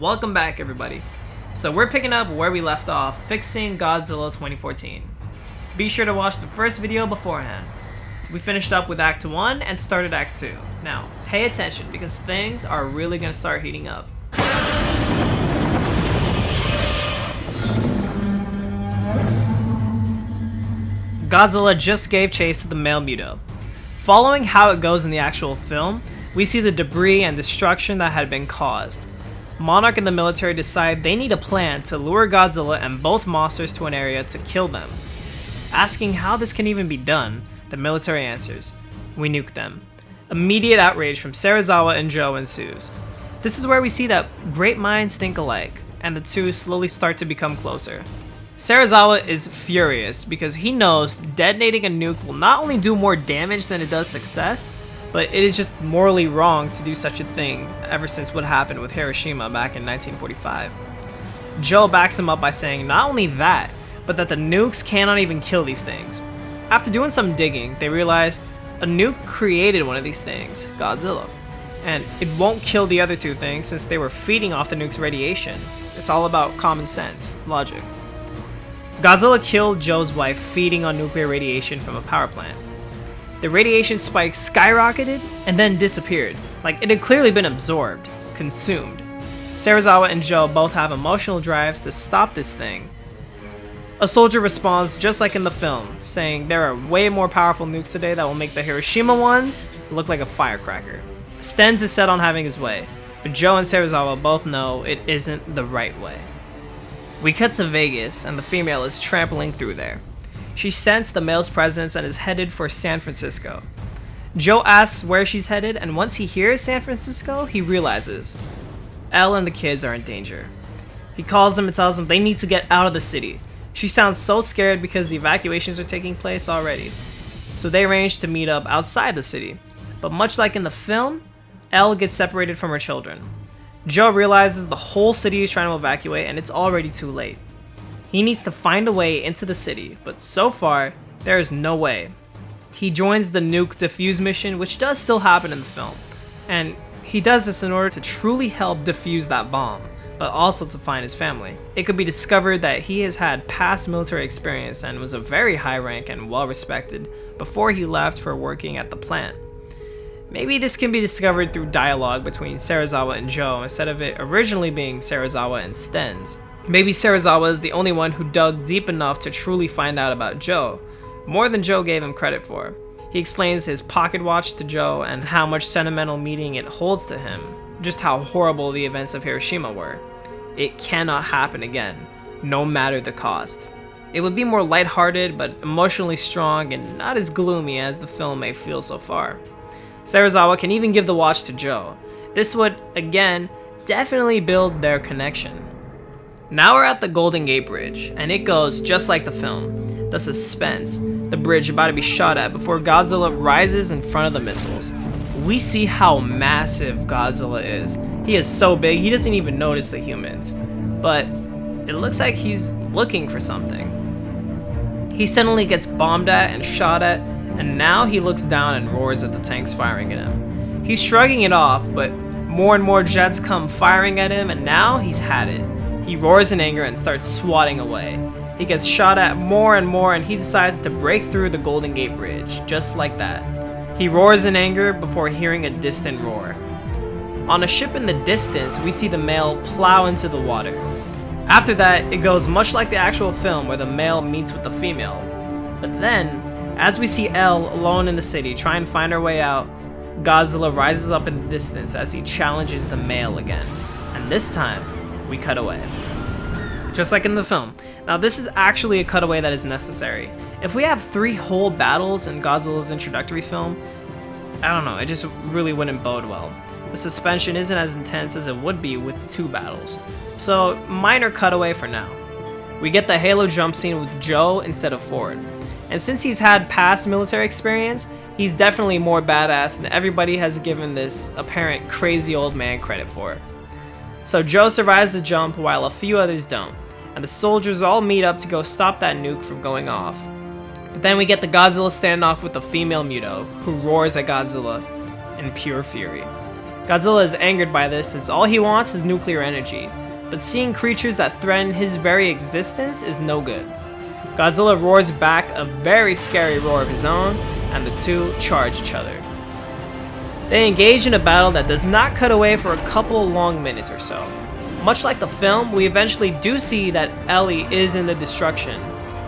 Welcome back, everybody. So we're picking up where we left off, fixing Godzilla 2014. Be sure to watch the first video beforehand. We finished up with Act 1 and started Act 2. Now, pay attention because things are really going to start heating up. Godzilla just gave chase to the male Muto. Following how it goes in the actual film, we see the debris and destruction that had been caused. Monarch and the military decide they need a plan to lure Godzilla and both monsters to an area to kill them. Asking how this can even be done, the military answers, "We nuke them." Immediate outrage from Serizawa and Joe ensues. This is where we see that great minds think alike, and the two slowly start to become closer. Serizawa is furious because he knows detonating a nuke will not only do more damage than it does success, but it is just morally wrong to do such a thing ever since what happened with Hiroshima back in 1945. Joe backs him up by saying not only that, but that the nukes cannot even kill these things. After doing some digging, they realize a nuke created one of these things, Godzilla, and it won't kill the other two things since they were feeding off the nuke's radiation. It's all about common sense, logic. Godzilla killed Joe's wife feeding on nuclear radiation from a power plant. The radiation spike skyrocketed and then disappeared, like it had clearly been absorbed, consumed. Serizawa and Joe both have emotional drives to stop this thing. A soldier responds just like in the film, saying there are way more powerful nukes today that will make the Hiroshima ones look like a firecracker. Stenz is set on having his way, but Joe and Serizawa both know it isn't the right way. We cut to Vegas and the female is trampling through there. She sensed the male's presence and is headed for San Francisco. Joe asks where she's headed, and once he hears San Francisco, he realizes Elle and the kids are in danger. He calls them and tells them they need to get out of the city. She sounds so scared because the evacuations are taking place already. So they arrange to meet up outside the city. But much like in the film, Elle gets separated from her children. Joe realizes the whole city is trying to evacuate and it's already too late. He needs to find a way into the city, but so far, there is no way. He joins the nuke defuse mission, which does still happen in the film, and he does this in order to truly help defuse that bomb, but also to find his family. It could be discovered that he has had past military experience and was a very high rank and well respected before he left for working at the plant. Maybe this can be discovered through dialogue between Serizawa and Joe instead of it originally being Serizawa and Stenz. Maybe Serizawa is the only one who dug deep enough to truly find out about Joe, more than Joe gave him credit for. He explains his pocket watch to Joe and how much sentimental meaning it holds to him, just how horrible the events of Hiroshima were. It cannot happen again, no matter the cost. It would be more lighthearted but emotionally strong and not as gloomy as the film may feel so far. Serizawa can even give the watch to Joe. This would, again, definitely build their connection. Now we're at the Golden Gate Bridge, and it goes just like the film. The suspense, the bridge about to be shot at before Godzilla rises in front of the missiles. We see how massive Godzilla is. He is so big, he doesn't even notice the humans. But it looks like he's looking for something. He suddenly gets bombed at and shot at, and now he looks down and roars at the tanks firing at him. He's shrugging it off, but more and more jets come firing at him, and now he's had it. He roars in anger and starts swatting away. He gets shot at more and more and he decides to break through the Golden Gate Bridge, just like that. He roars in anger before hearing a distant roar. On a ship in the distance, we see the male plow into the water. After that, it goes much like the actual film where the male meets with the female. But then, as we see Elle alone in the city try and find her way out, Godzilla rises up in the distance as he challenges the male again. And this time, we cut away. Just like in the film. Now this is actually a cutaway that is necessary. If we have 3 whole battles in Godzilla's introductory film, I don't know, it just really wouldn't bode well. The suspension isn't as intense as it would be with 2 battles. So minor cutaway for now. We get the Halo jump scene with Joe instead of Ford. And since he's had past military experience, he's definitely more badass than everybody has given this apparent crazy old man credit for. So Joe survives the jump while a few others don't, and the soldiers all meet up to go stop that nuke from going off. But then we get the Godzilla standoff with the female Muto, who roars at Godzilla in pure fury. Godzilla is angered by this since all he wants is nuclear energy, but seeing creatures that threaten his very existence is no good. Godzilla roars back a very scary roar of his own, and the two charge each other. They engage in a battle that does not cut away for a couple long minutes or so. Much like the film, we eventually do see that Ellie is in the destruction.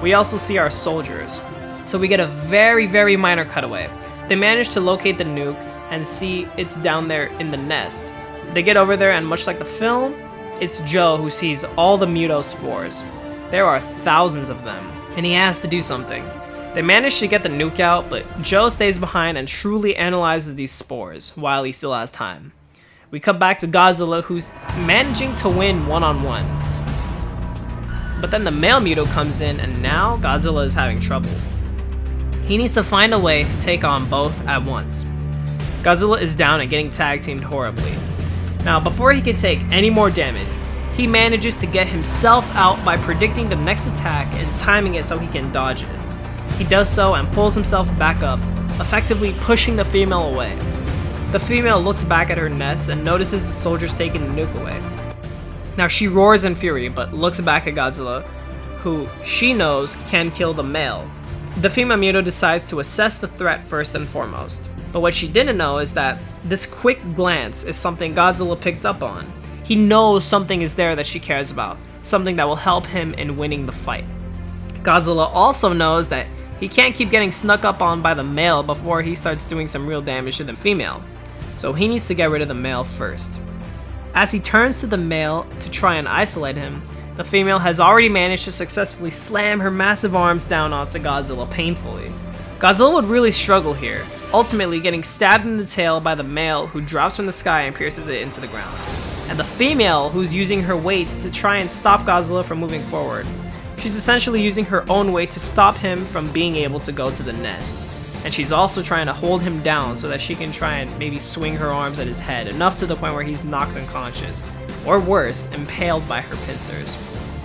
We also see our soldiers, so we get a very minor cutaway. They manage to locate the nuke and see it's down there in the nest. They get over there, and much like the film, it's Joe who sees all the Muto spores. There are thousands of them, and he has to do something. They manage to get the nuke out, but Joe stays behind and truly analyzes these spores while he still has time. We cut back to Godzilla, who's managing to win one-on-one. But then the male Muto comes in, and now Godzilla is having trouble. He needs to find a way to take on both at once. Godzilla is down and getting tag teamed horribly. Now, before he can take any more damage, he manages to get himself out by predicting the next attack and timing it so he can dodge it. He does so and pulls himself back up, effectively pushing the female away. The female looks back at her nest and notices the soldiers taking the nuke away. Now she roars in fury, but looks back at Godzilla, who she knows can kill the male. The female Muto decides to assess the threat first and foremost. But what she didn't know is that this quick glance is something Godzilla picked up on. He knows something is there that she cares about, something that will help him in winning the fight. Godzilla also knows that he can't keep getting snuck up on by the male before he starts doing some real damage to the female, so he needs to get rid of the male first. As he turns to the male to try and isolate him, the female has already managed to successfully slam her massive arms down onto Godzilla painfully. Godzilla would really struggle here, ultimately getting stabbed in the tail by the male, who drops from the sky and pierces it into the ground, and the female who's using her weight to try and stop Godzilla from moving forward. She's essentially using her own weight to stop him from being able to go to the nest, and she's also trying to hold him down so that she can try and maybe swing her arms at his head, enough to the point where he's knocked unconscious, or worse, impaled by her pincers.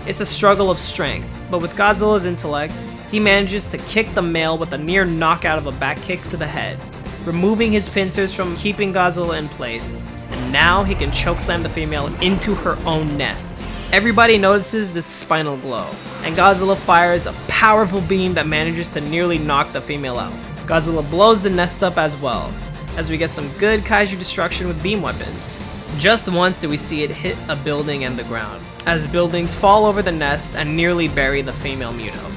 It's a struggle of strength, but with Godzilla's intellect, he manages to kick the male with a near knockout of a back kick to the head, removing his pincers from keeping Godzilla in place, and now he can chokeslam the female into her own nest. Everybody notices this spinal glow, and Godzilla fires a powerful beam that manages to nearly knock the female out. Godzilla blows the nest up as well, as we get some good kaiju destruction with beam weapons. Just once do we see it hit a building and the ground, as buildings fall over the nest and nearly bury the female Muto.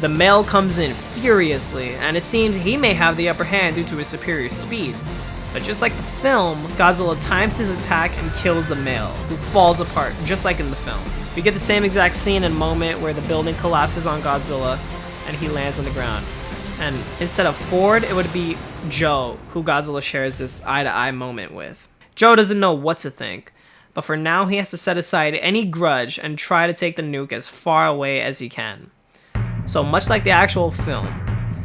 The male comes in furiously, and it seems he may have the upper hand due to his superior speed. But just like the film, Godzilla times his attack and kills the male, who falls apart just like in the film. We get the same exact scene and moment where the building collapses on Godzilla and he lands on the ground. And instead of Ford, it would be Joe, who Godzilla shares this eye-to-eye moment with. Joe doesn't know what to think, but for now he has to set aside any grudge and try to take the nuke as far away as he can. So much like the actual film,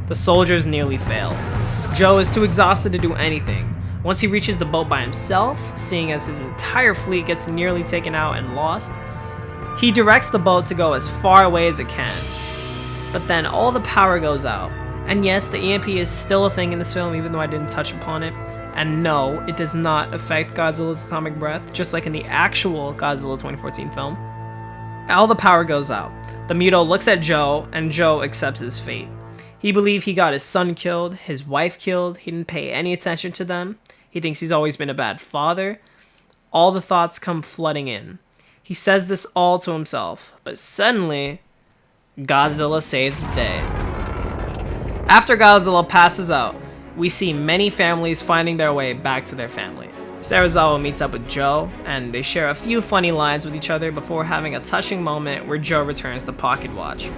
the soldiers nearly fail. Joe is too exhausted to do anything. Once he reaches the boat by himself, seeing as his entire fleet gets nearly taken out and lost, he directs the boat to go as far away as it can. But then all the power goes out. And yes, the EMP is still a thing in this film, even though I didn't touch upon it. And no, it does not affect Godzilla's atomic breath, just like in the actual Godzilla 2014 film. All the power goes out. The Muto looks at Joe, and Joe accepts his fate. He believes he got his son killed, his wife killed, he didn't pay any attention to them, he thinks he's always been a bad father. All the thoughts come flooding in. He says this all to himself, but suddenly, Godzilla saves the day. After Godzilla passes out, we see many families finding their way back to their family. Serizawa meets up with Joe, and they share a few funny lines with each other before having a touching moment where Joe returns the pocket watch.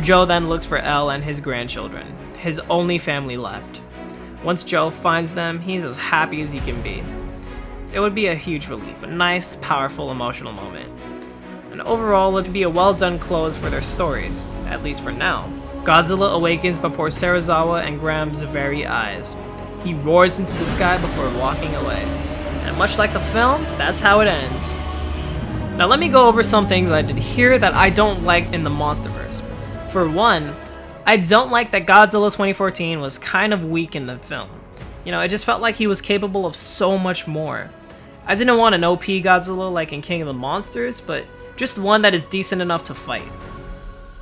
Joe then looks for Elle and his grandchildren, his only family left. Once Joe finds them, he's as happy as he can be. It would be a huge relief, a nice, powerful, emotional moment. And overall, it would be a well-done close for their stories, at least for now. Godzilla awakens before Serizawa and Graham's very eyes. He roars into the sky before walking away. And much like the film, that's how it ends. Now let me go over some things I did here that I don't like in the Monsterverse. For one, I don't like that Godzilla 2014 was kind of weak in the film. You know, it just felt like he was capable of so much more. I didn't want an OP Godzilla like in King of the Monsters, but just one that is decent enough to fight.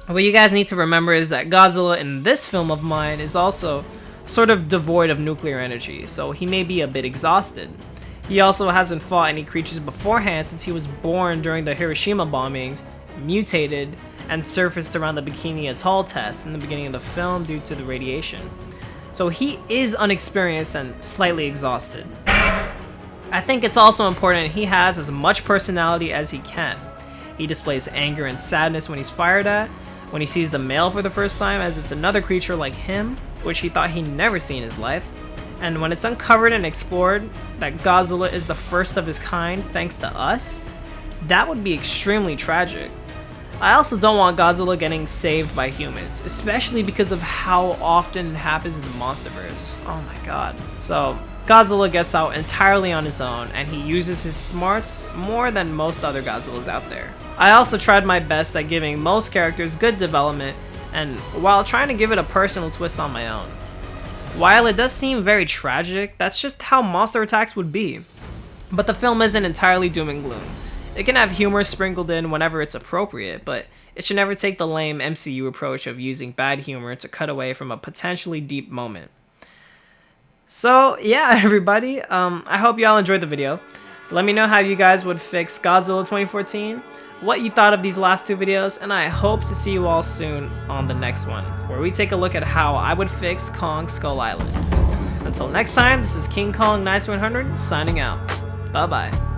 What you guys need to remember is that Godzilla in this film of mine is also sort of devoid of nuclear energy, so he may be a bit exhausted. He also hasn't fought any creatures beforehand since he was born during the Hiroshima bombings, mutated, and surfaced around the Bikini Atoll test in the beginning of the film due to the radiation. So he is unexperienced and slightly exhausted. I think it's also important he has as much personality as he can. He displays anger and sadness when he's fired at, when he sees the male for the first time as it's another creature like him, which he thought he'd never seen in his life, and when it's uncovered and explored that Godzilla is the first of his kind thanks to us, that would be extremely tragic. I also don't want Godzilla getting saved by humans, especially because of how often it happens in the Monsterverse. Oh my god. So, Godzilla gets out entirely on his own, and he uses his smarts more than most other Godzillas out there. I also tried my best at giving most characters good development, and while trying to give it a personal twist on my own. While it does seem very tragic, that's just how monster attacks would be. But the film isn't entirely doom and gloom. It can have humor sprinkled in whenever it's appropriate, but it should never take the lame MCU approach of using bad humor to cut away from a potentially deep moment. So yeah, everybody, I hope y'all enjoyed the video. Let me know how you guys would fix Godzilla 2014, what you thought of these last two videos, and I hope to see you all soon on the next one, where we take a look at how I would fix Kong Skull Island. Until next time, this is King Kong 9100 signing out. Bye bye.